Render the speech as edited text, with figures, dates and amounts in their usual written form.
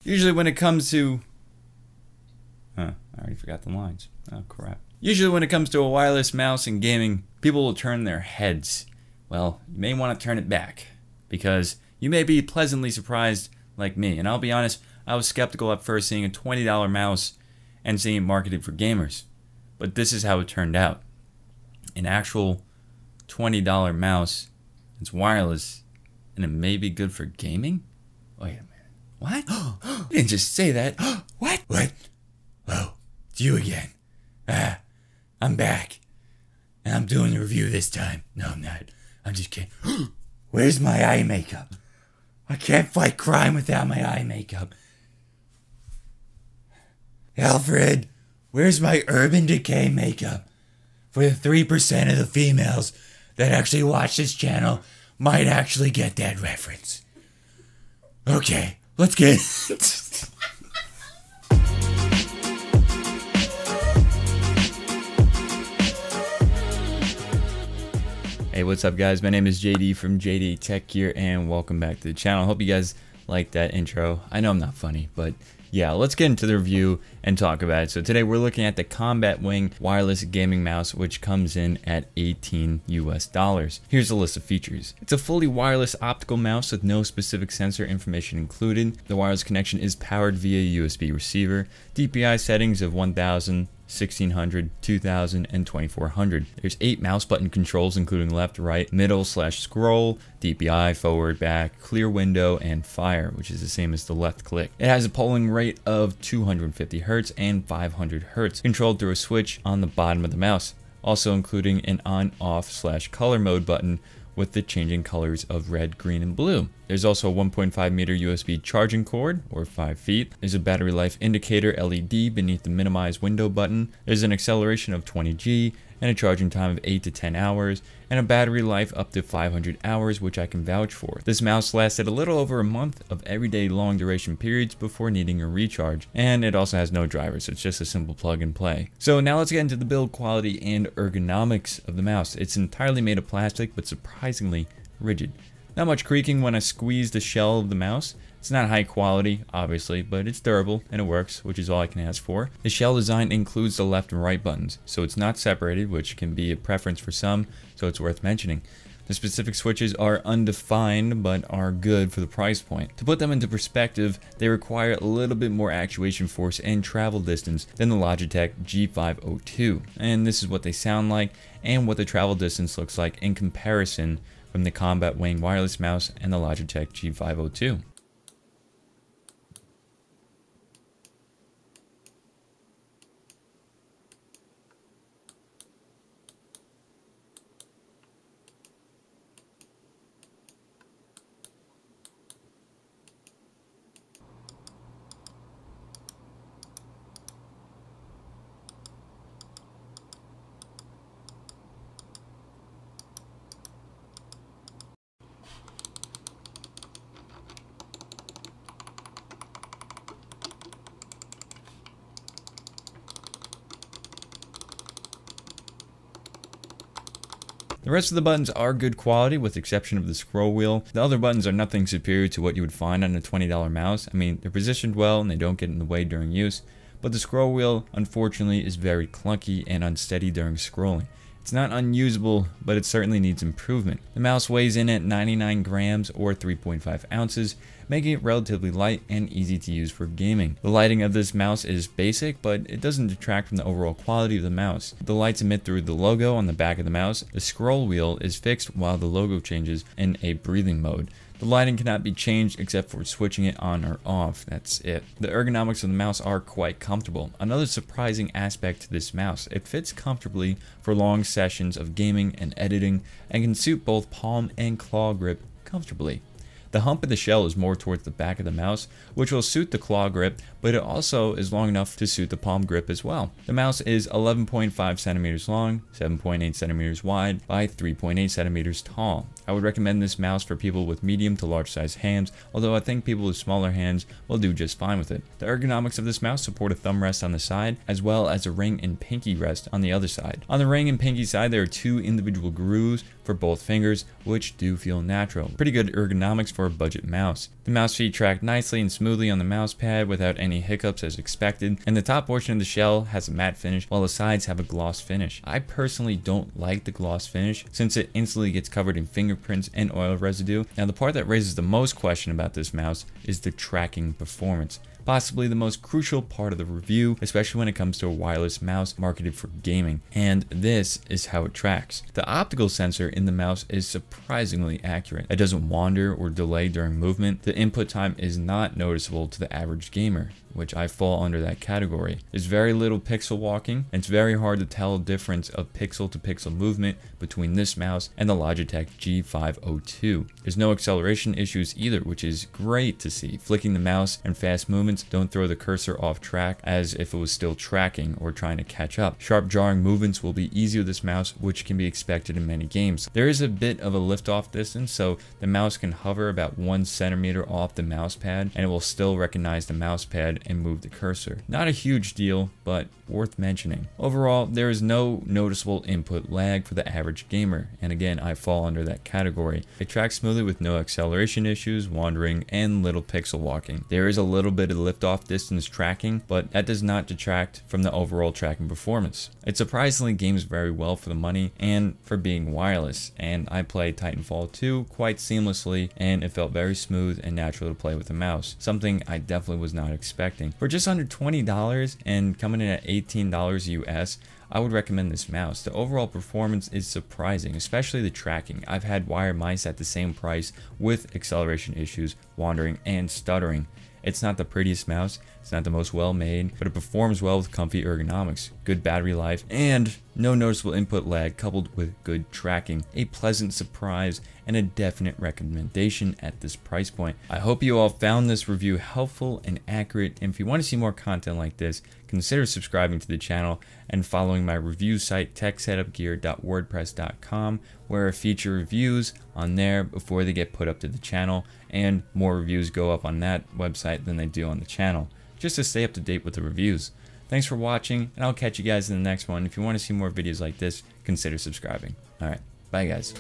Usually when it comes to... I already forgot the lines. Oh, crap. Usually when it comes to a wireless mouse in gaming, people will turn their heads. Well, you may want to turn it back, because you may be pleasantly surprised like me. And I'll be honest, I was skeptical at first seeing a $20 mouse and seeing it marketed for gamers. But this is how it turned out. An actual $20 mouse, it's wireless, and it may be good for gaming? Wait a minute. What? You didn't just say that. What? What? Oh, it's you again. I'm back. And I'm doing the review this time. No, I'm not. I'm just kidding. Where's my eye makeup? I can't fight crime without my eye makeup. Alfred, where's my Urban Decay makeup? For the 3% of the females that actually watch this channel might actually get that reference. Okay, let's get... Hey, what's up guys? My name is JD from JDTechGear and welcome back to the channel. Hope you guys liked that intro. I know I'm not funny, but yeah, let's get into the review and talk about it. So today we're looking at the Combatwing wireless gaming mouse, which comes in at $18 US. Here's a list of features. It's a fully wireless optical mouse with no specific sensor information included. The wireless connection is powered via USB receiver. DPI settings of 1000, 1600, 2000, and 2400. There's 8 mouse button controls including left, right, middle, /scroll, DPI, forward, back, clear window, and fire, which is the same as the left click. It has a polling rate of 250 Hz and 500 Hz, controlled through a switch on the bottom of the mouse, also including an on/off/color mode button with the changing colors of red, green, and blue. There's also a 1.5 meter USB charging cord, or 5 feet. There's a battery life indicator LED beneath the minimize window button. There's an acceleration of 20G and a charging time of 8 to 10 hours, and a battery life up to 500 hours, which I can vouch for. This mouse lasted a little over a month of everyday long duration periods before needing a recharge, and it also has no driver, so it's just a simple plug and play. So now let's get into the build quality and ergonomics of the mouse. It's entirely made of plastic, but surprisingly rigid. Not much creaking when I squeeze the shell of the mouse. It's not high quality, obviously, but it's durable and it works, which is all I can ask for. The shell design includes the left and right buttons, so it's not separated, which can be a preference for some, so it's worth mentioning. The specific switches are undefined, but are good for the price point. To put them into perspective, they require a little bit more actuation force and travel distance than the Logitech G502. And this is what they sound like, and what the travel distance looks like in comparison from the Combatwing wireless mouse and the Logitech G502. The rest of the buttons are good quality with the exception of the scroll wheel. The other buttons are nothing superior to what you would find on a $20 mouse. I mean, they're positioned well and they don't get in the way during use, but the scroll wheel unfortunately is very clunky and unsteady during scrolling. It's not unusable, but it certainly needs improvement. The mouse weighs in at 99 grams or 3.5 ounces, making it relatively light and easy to use for gaming. The lighting of this mouse is basic, but it doesn't detract from the overall quality of the mouse. The lights emit through the logo on the back of the mouse. The scroll wheel is fixed while the logo changes in a breathing mode. The lighting cannot be changed except for switching it on or off. That's it. The ergonomics of the mouse are quite comfortable. Another surprising aspect to this mouse, it fits comfortably for long sessions of gaming and editing and can suit both palm and claw grip comfortably. The hump of the shell is more towards the back of the mouse, which will suit the claw grip, but it also is long enough to suit the palm grip as well. The mouse is 11.5 centimeters long, 7.8 centimeters wide, by 3.8 centimeters tall. I would recommend this mouse for people with medium to large size hands, although I think people with smaller hands will do just fine with it. The ergonomics of this mouse support a thumb rest on the side, as well as a ring and pinky rest on the other side. On the ring and pinky side, there are 2 individual grooves for both fingers, which do feel natural. Pretty good ergonomics for a budget mouse. The mouse feet track nicely and smoothly on the mouse pad without any hiccups as expected, and the top portion of the shell has a matte finish while the sides have a gloss finish. I personally don't like the gloss finish since it instantly gets covered in fingerprints and oil residue. Now the part that raises the most question about this mouse is the tracking performance. Possibly the most crucial part of the review, especially when it comes to a wireless mouse marketed for gaming. And this is how it tracks. The optical sensor in the mouse is surprisingly accurate. It doesn't wander or delay during movement. The input time is not noticeable to the average gamer, which I fall under that category. There's very little pixel walking, and it's very hard to tell the difference of pixel to pixel movement between this mouse and the Logitech G502. There's no acceleration issues either, which is great to see. Flicking the mouse and fast movements don't throw the cursor off track as if it was still tracking or trying to catch up. Sharp jarring movements will be easy with this mouse, which can be expected in many games. There is a bit of a lift-off distance, so the mouse can hover about 1 centimeter off the mouse pad, and it will still recognize the mouse pad and move the cursor. Not a huge deal, but worth mentioning. Overall, there is no noticeable input lag for the average gamer, and again, I fall under that category. It tracks smoothly with no acceleration issues, wandering, and little pixel walking. There is a little bit of lift-off distance tracking, but that does not detract from the overall tracking performance. It surprisingly games very well for the money and for being wireless, and I played Titanfall 2 quite seamlessly, and it felt very smooth and natural to play with the mouse, something I definitely was not expecting. For just under $20 and coming in at $18 US, I would recommend this mouse. The overall performance is surprising, especially the tracking. I've had wired mice at the same price with acceleration issues, wandering, and stuttering. It's not the prettiest mouse, it's not the most well made, but it performs well with comfy ergonomics, good battery life, and no noticeable input lag coupled with good tracking. A pleasant surprise and a definite recommendation at this price point. I hope you all found this review helpful and accurate, and if you want to see more content like this, consider subscribing to the channel and following my review site techsetupgear.wordpress.com, where I feature reviews on there before they get put up to the channel, and more reviews go up on that website than they do on the channel, just to stay up to date with the reviews. Thanks for watching, and I'll catch you guys in the next one. If you want to see more videos like this, consider subscribing. Alright, bye guys.